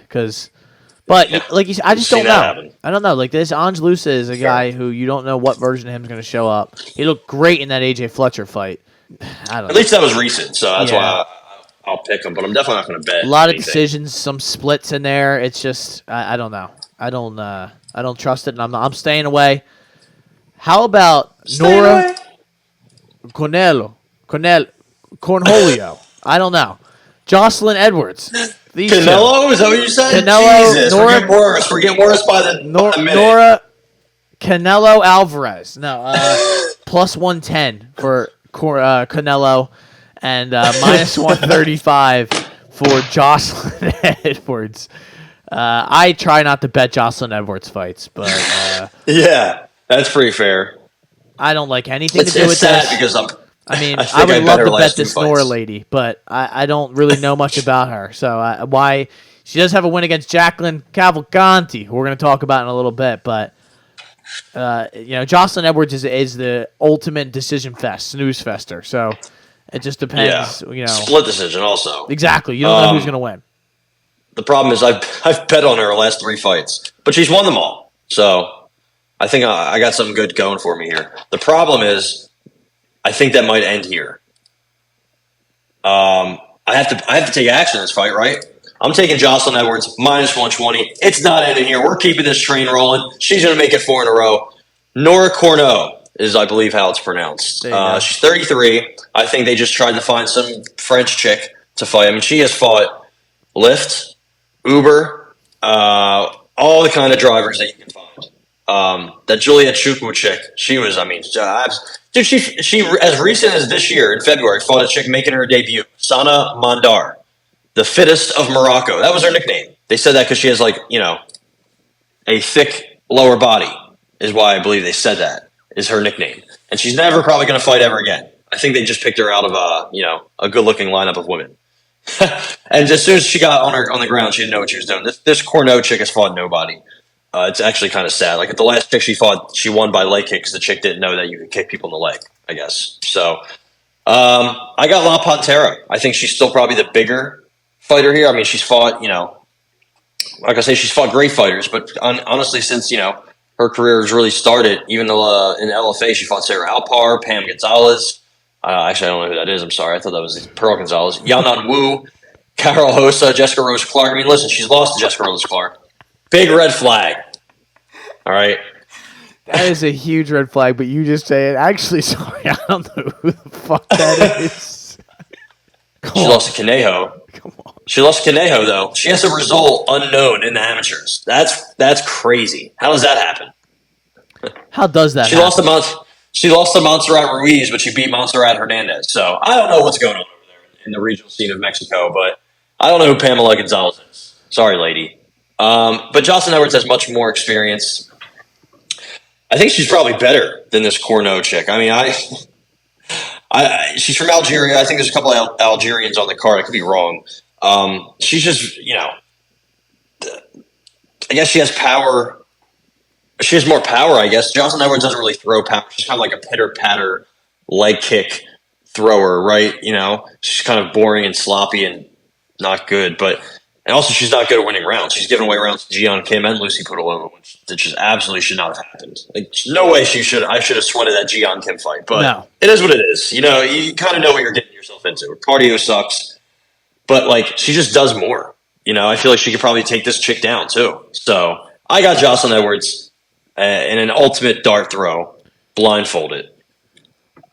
But like you said, I just don't know. Happen. I don't know. Like this, Angelusa is a guy who you don't know what version of him is going to show up. He looked great in that AJ Fletcher fight. I don't know. At least that was recent, so that's why I'll pick him. But I'm definitely not going to bet. A lot of decisions, some splits in there. It's just I don't know. I don't trust it, and I'm staying away. How about Nora Cornholio? I don't know. Jocelyn Edwards. Canelo? Is that what you said? Canelo, Jesus, Nora, we're getting worse by the minute. Nora Canelo Alvarez. No, plus 110 for Canelo, and minus 135 for Jocelyn Edwards. I try not to bet Jocelyn Edwards fights, but yeah, that's pretty fair. I don't like anything to do with sad this. Because I would love to bet this Nora lady, but I don't really know much about her. So why she does have a win against Jacqueline Cavalcanti, who we're going to talk about in a little bit. But Jocelyn Edwards is the ultimate decision snooze fester. So it just depends. Yeah. Split decision also. Exactly. You don't know who's going to win. The problem is I've bet on her last 3 fights, but she's won them all. So I think I got something good going for me here. The problem is, I think that might end here. I have to take action in this fight, right? I'm taking Jocelyn Edwards minus 120. It's not ending here. We're keeping this train rolling. She's going to make it 4 in a row. Nora Corneau is, I believe, how it's pronounced. She's 33. I think they just tried to find some French chick to fight. I mean, she has fought Lyft, Uber, all the kind of drivers that you can find. That Juliet Chukwu chick, she was, dude, she as recent as this year in February fought a chick making her debut, Sana Mandar, the fittest of Morocco. That was her nickname. They said that because she has a thick lower body is why I believe they said that is her nickname. And she's never probably going to fight ever again. I think they just picked her out of a good looking lineup of women. And as soon as she got on the ground, she didn't know what she was doing. This Corneau chick has fought nobody. It's actually kind of sad. Like at the last chick she fought, she won by leg kick because the chick didn't know that you could kick people in the leg, I guess. So I got La Pantera. I think she's still probably the bigger fighter here. I mean, she's fought, like I say, she's fought great fighters. But honestly, since, her career has really started, even though in LFA she fought Sarah Alpar, Pam Gonzalez. Actually, I don't know who that is. I'm sorry. I thought that was Pearl Gonzalez. Yanan Wu, Carol Hosa, Jessica Rose Clark. I mean, listen, she's lost to Jessica Rose Clark. Big red flag. All right. That is a huge red flag, but you just say it. Actually, sorry, I don't know who the fuck that is. She lost to Conejo. Come on. She lost to Conejo, though. She has a result unknown in the amateurs. That's crazy. How does that happen? How does that She happen? lost to Montserrat Ruiz, but she beat Montserrat Hernandez. So I don't know what's going on over there in the regional scene of Mexico, but I don't know who Pamela Gonzalez is. Sorry, lady. But Jocelyn Edwards has much more experience. I think she's probably better than this Corneau chick. I mean, she's from Algeria. I think there's a couple of Algerians on the card. I could be wrong. She's just, I guess she has power She has more power, I guess. Jocelyn Edwards doesn't really throw power. She's kind of like a pitter-patter leg kick thrower, right? She's kind of boring and sloppy and not good. And also, she's not good at winning rounds. She's given away rounds to Gian Kim and Lucy Pudilova, which just absolutely should not have happened. Like, no way I should have sweated that Gian Kim fight. But No. It is what it is. You kind of know what you're getting yourself into. Cardio sucks. But, she just does more. I feel like she could probably take this chick down, too. So, I got Jocelyn Edwards in an ultimate dart throw, blindfolded.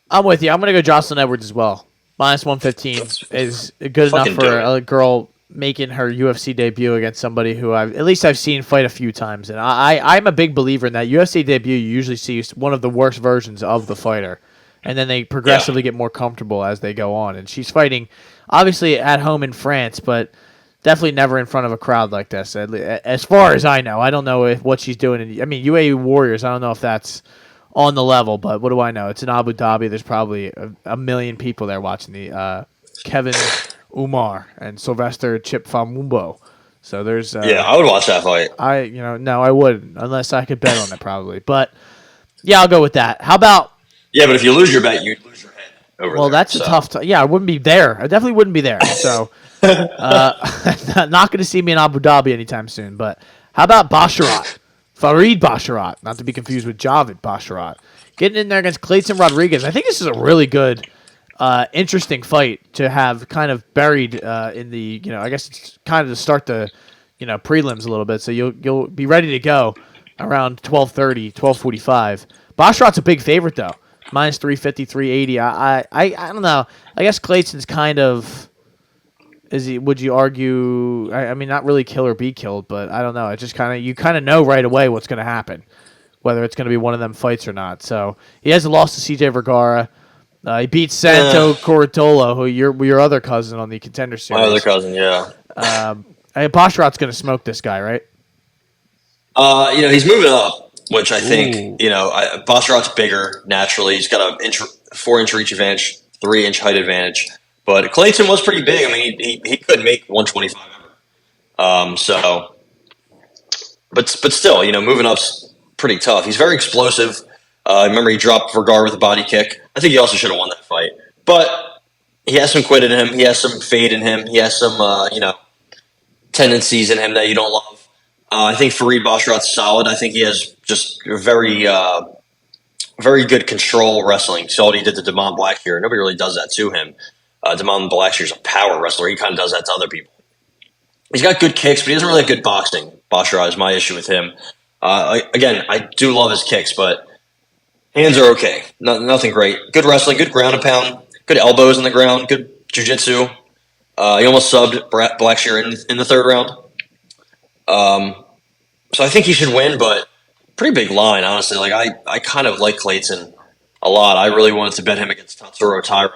I'm with you. I'm going to go Jocelyn Edwards as well. Minus 115 is good enough for a girl making her UFC debut against somebody who I've seen fight a few times. And I'm a big believer in that. UFC debut, you usually see one of the worst versions of the fighter. And then they progressively get more comfortable as they go on. And she's fighting, obviously, at home in France, but definitely never in front of a crowd like this. As far as I know. I don't know what she's doing. UAE Warriors, I don't know if that's on the level, but what do I know? It's in Abu Dhabi. There's probably a million people there watching the Kevin Umar and Sylvester Chip Famumbo. So there's I would watch that fight. No, I wouldn't unless I could bet on it probably. But yeah, I'll go with that. How about? Yeah, but if you lose your bet, you'd lose your head over Well, there, that's a tough. Yeah, I wouldn't be there. I definitely wouldn't be there. So not going to see me in Abu Dhabi anytime soon. But how about Basharat? Farid Basharat, not to be confused with Javid Basharat, getting in there against Clayton Rodriguez. I think this is a really good, interesting fight to have kind of buried in the, I guess it's kind of to start the, prelims a little bit. So you'll be ready to go around 12:30, 12:45. Basharat's a big favorite though, minus 350, 380. I don't know. I guess Clayton's kind of. Would you argue? I mean, not really kill or be killed, but I don't know. It just you kind of know right away what's going to happen, whether it's going to be one of them fights or not. So he has a loss to CJ Vergara. He beat Santo Coratola, who your other cousin on the Contender Series. My other cousin, yeah. Basharat's going to smoke this guy, right? He's moving up, which I think Basharat's bigger naturally. He's got a 4-inch reach advantage, 3-inch height advantage. But Clayton was pretty big. I mean, he couldn't make 125 ever. But still, moving up's pretty tough. He's very explosive. I remember he dropped Vergara with a body kick. I think he also should have won that fight. But he has some quit in him. He has some fade in him. He has some, tendencies in him that you don't love. I think Farid Basharat's solid. I think he has just very, very good control wrestling. So what he did to Damon Blackshear. Nobody really does that to him. Damon Blackshear's a power wrestler. He kind of does that to other people. He's got good kicks, but he doesn't really have good boxing. Basharat is my issue with him. Again, I do love his kicks, but hands are okay. Nothing great. Good wrestling, good ground and pound, good elbows in the ground, good jiu-jitsu. He almost subbed Blackshear in the third round. So I think he should win, but pretty big line, honestly. I kind of like Clayton a lot. I really wanted to bet him against Tatsuro Taira.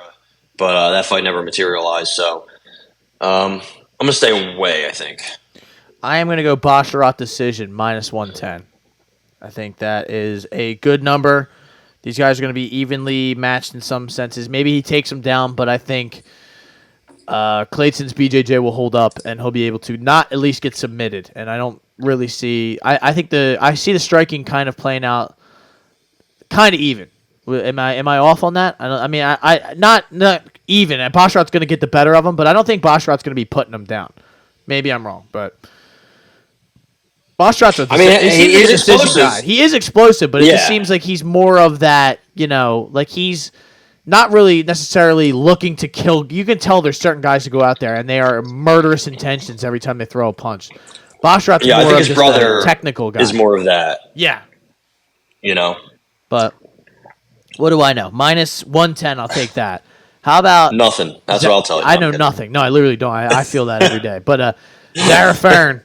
But that fight never materialized, so I'm going to stay away, I think. I am going to go Basharat decision, minus 110. I think that is a good number. These guys are going to be evenly matched in some senses. Maybe he takes them down, but I think Clayton's BJJ will hold up, and he'll be able to not at least get submitted. And I don't really see... I see the striking kind of playing out kind of even. Am I off on that? Not even. And Basharat's going to get the better of him, but I don't think Basharat's going to be putting him down. Maybe I'm wrong, but Basharat's he is explosive. Guy. He is explosive, but it just seems like he's more of that. Like he's not really necessarily looking to kill. You can tell there's certain guys who go out there and they are murderous intentions every time they throw a punch. Basharat's more I think of his just brother a technical guy. Is more of that. Yeah. But. What do I know? Minus 110, I'll take that. How about... Nothing. That's what I'll tell you. I know nothing. No, I literally don't. I feel that every day. But Zara Fern,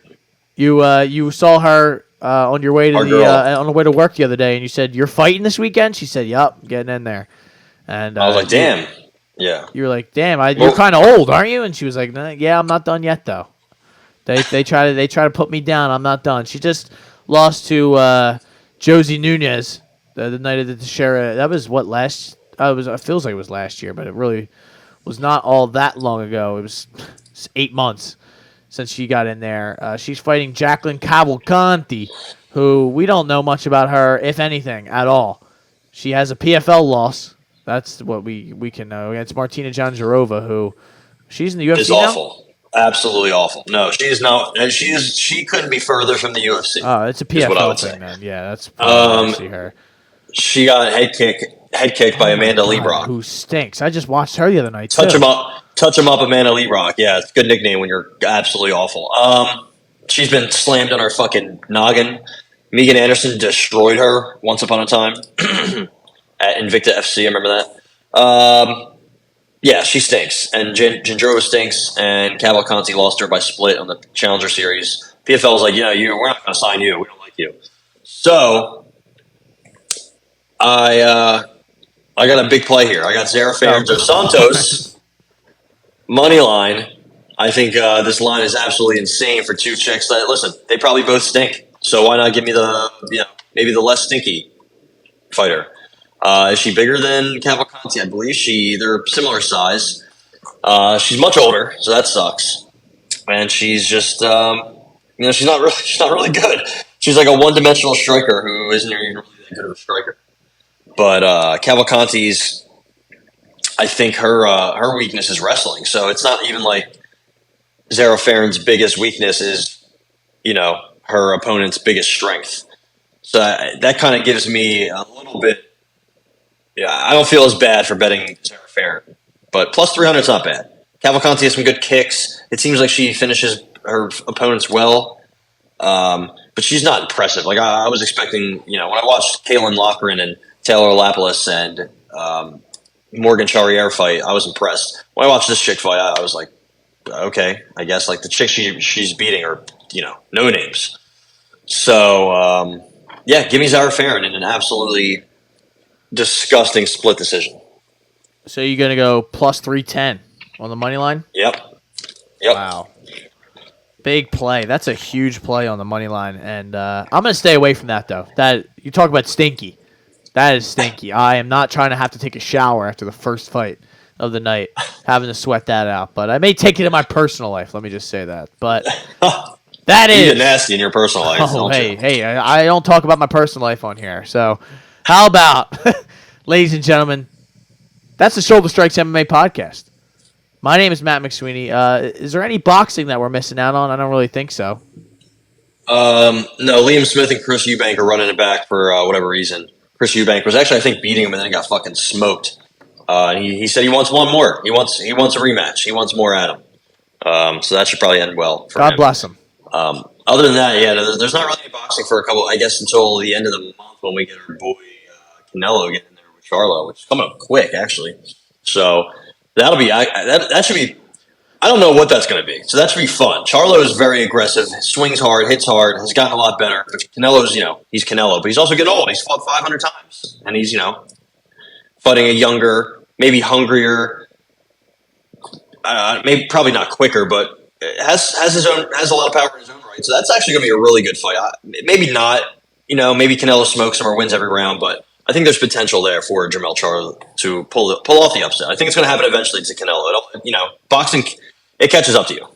you saw her on your way to on the way to work the other day, and you said, "You're fighting this weekend?" She said, "Yup, getting in there." And I was like, "Damn." Yeah. You were like, "Damn, you're kind of old, aren't you?" And she was like, "Nah, yeah, I'm not done yet, though. They try to put me down. I'm not done." She just lost to Josie Nunez. The night of the Teixeira, that was what it feels like it was last year, but it really was not all that long ago. It was 8 months since she got in there. She's fighting Jacqueline Cavalcanti who we don't know much about her, if anything, at all. She has a PFL loss. That's what we can know. Against Martina Janjarova, who she's in the UFC Is now? awful. Absolutely awful. No, she is not. She couldn't be further from the UFC. Oh, it's a PFL thing then. Yeah, that's probably see her. She got head kicked by Amanda Lebrock, who stinks. I just watched her the other night. Touch him up, Amanda Lebrock. Yeah, it's a good nickname when you're absolutely awful. She's been slammed on her fucking noggin. Megan Anderson destroyed her once upon a time at Invicta FC. I remember that. Yeah, she stinks, and Janjarova stinks, and Cavalcanti lost her by split on the Challenger Series. PFL was like, we're not going to sign you. We don't like you. So I got a big play here. I got Zara Ferns dos Santos money line. I think this line is absolutely insane for two chicks that, listen, they probably both stink. So why not give me maybe the less stinky fighter? Is she bigger than Cavalcanti? I believe they're similar size. She's much older, so that sucks. And she's just, she's not really good. She's like a one-dimensional striker who isn't even really that good of a striker. But Cavalcanti's, I think her weakness is wrestling. So it's not even like Zara Ferns' biggest weakness is, her opponent's biggest strength. So that kind of gives me a little bit. Yeah, I don't feel as bad for betting Zara Ferns, but plus 300 is not bad. Cavalcanti has some good kicks. It seems like she finishes her opponents well, but she's not impressive. Like I was expecting, when I watched Kaylin Loughran and Taylor Lapilus and Morgan Charriere fight, I was impressed. When I watched this chick fight, I was like, okay, I guess like the chick she's beating are no names. So give me Zara Ferns in an absolutely disgusting split decision. So you're going to go plus 310 on the money line? Yep. Wow. Big play. That's a huge play on the money line. And I'm going to stay away from that, though. That you talk about stinky. That is stinky. I am not trying to have to take a shower after the first fight of the night, having to sweat that out. But I may take it in my personal life. Let me just say that. But that is... You get nasty in your personal life, hey, I don't talk about my personal life on here. So how about, ladies and gentlemen, that's the Shoulder Strikes MMA podcast. My name is Matt McSweeney. Is there any boxing that we're missing out on? I don't really think so. No, Liam Smith and Chris Eubank are running it back for whatever reason. Chris Eubank was actually, I think, beating him and then he got fucking smoked. He said he wants one more. He wants a rematch. He wants more at him. So that should probably end well for him. God bless him. Other than that, there's not really any boxing for a couple, I guess, until the end of the month when we get our boy Canelo getting in there with Charlo, which is coming up quick, actually. So that'll be that should be. I don't know what that's going to be. So that should be fun. Charlo is very aggressive, swings hard, hits hard, has gotten a lot better. But Canelo's, he's Canelo, but he's also getting old. He's fought 500 times, and he's, fighting a younger, maybe hungrier, maybe probably not quicker, but has a lot of power in his own right. So that's actually going to be a really good fight. Maybe not, maybe Canelo smokes him or wins every round, but I think there's potential there for Jermell Charlo to pull off the upset. I think it's going to happen eventually to Canelo. Boxing, it catches up to you.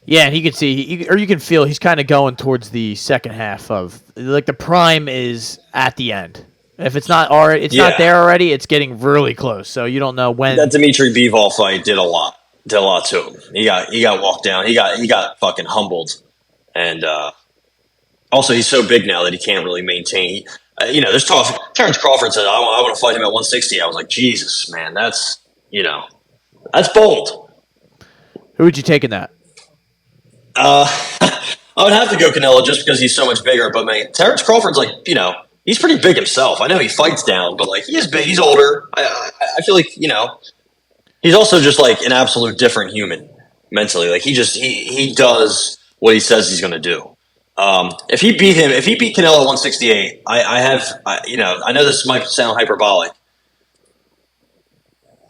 Yeah, and he can see, or you can feel he's kind of going towards the second half of, like, the prime is at the end. If it's not already, not there already. It's getting really close. So you don't know when. That Dimitri Bivol fight did a lot to him. He got walked down. He got fucking humbled, and also he's so big now that he can't really maintain. There's talk. Terrence Crawford said, "I want to fight him at 160." I was like, Jesus, man, that's bold. Who would you take in that? I would have to go Canelo just because he's so much bigger. But man, Terrence Crawford's like, he's pretty big himself. I know he fights down, but like he is big. He's older. I feel like he's also just like an absolute different human mentally. Like he does what he says he's going to do. If he beat Canelo at 168, I know this might sound hyperbolic.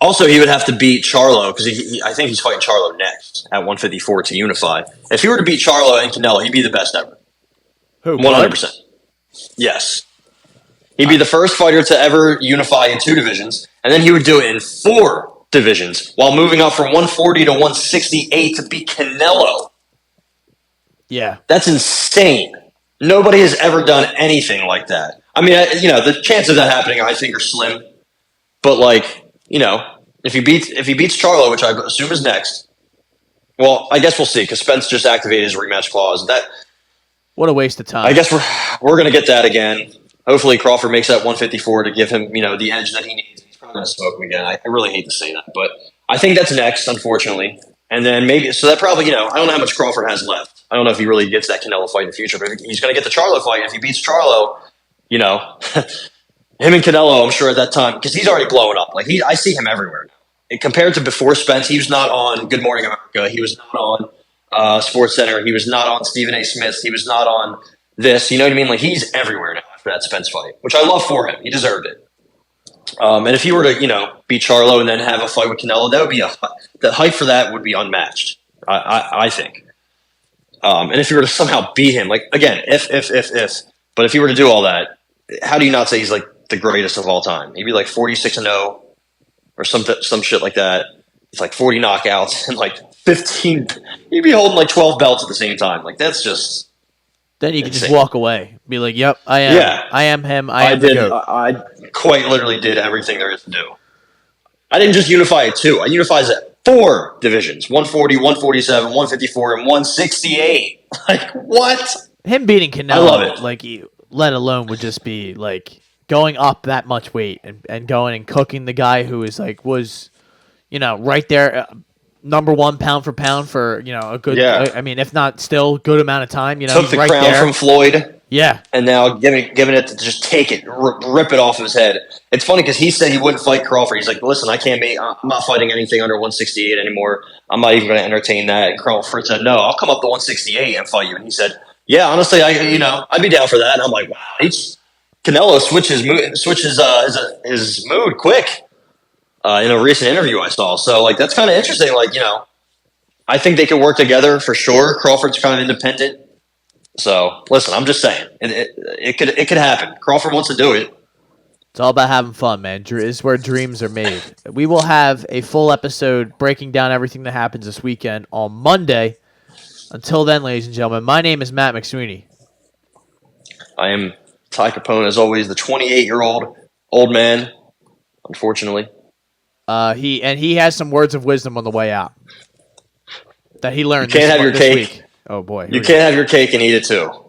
Also, he would have to beat Charlo because I think he's fighting Charlo next at 154 to unify. If he were to beat Charlo and Canelo, he'd be the best ever. Who? 100%. Yes. He'd be the first fighter to ever unify in 2 divisions, and then he would do it in 4 divisions while moving up from 140 to 168 to beat Canelo. Yeah. That's insane. Nobody has ever done anything like that. I mean, the chances of that happening, I think, are slim. But if he beats Charlo, which I assume is next, well, I guess we'll see because Spence just activated his rematch clause. What a waste of time. I guess we're going to get that again. Hopefully, Crawford makes that 154 to give him the edge that he needs. He's probably going to smoke him again. I really hate to say that, but I think that's next, unfortunately. And then maybe that probably I don't know how much Crawford has left. I don't know if he really gets that Canelo fight in the future, but he's going to get the Charlo fight. If he beats Charlo, him and Canelo, I'm sure at that time, because he's already blowing up. I see him everywhere now. And compared to before Spence, he was not on Good Morning America. He was not on Sports Center. He was not on Stephen A. Smith. He was not on this. You know what I mean? He's everywhere now after that Spence fight, which I love for him. He deserved it. And if he were to, beat Charlo and then have a fight with Canelo, that would be the hype for that would be unmatched. I think. And if you were to somehow beat him, again, but if you were to do all that, how do you not say he's the greatest of all time? He'd be 46-0 or some shit like that. It's 40 knockouts and 15. He'd be holding 12 belts at the same time. That's just. Then you can insane. just walk away, be like, "Yep, I am. Yeah. I am him. I am the GOAT." I quite literally did everything there is to do. I didn't just unify it 2. I unified it 4 divisions: 140, 147, 154, and 168. What? Him beating Canelo, I love it. Let alone would just be going up that much weight and going and cooking the guy who is was right there, number 1 pound for pound for a good. Yeah. I mean, if not still good amount of time. Took he's the right crown there. from Floyd. Yeah, and now giving it to just take it, rip it off his head. It's funny because he said he wouldn't fight Crawford. He's like, listen, I'm not fighting anything under 168 anymore. I'm not even going to entertain that. And Crawford said, no, I'll come up to 168 and fight you. And he said, yeah, honestly, I'd be down for that. And I'm like, wow, Canelo switches his mood quick in a recent interview I saw. So that's kind of interesting. I think they could work together for sure. Crawford's kind of independent. So listen, I'm just saying it could happen. Crawford wants to do it. It's all about having fun, man. This is where dreams are made. We will have a full episode breaking down everything that happens this weekend on Monday. Until then, ladies and gentlemen, my name is Matt McSweeney. I am Ty Capone, as always, the 28-year-old old man, unfortunately. He has some words of wisdom on the way out that he learned. You can't have your cake. Week. Oh boy, you can't have your cake and eat it too.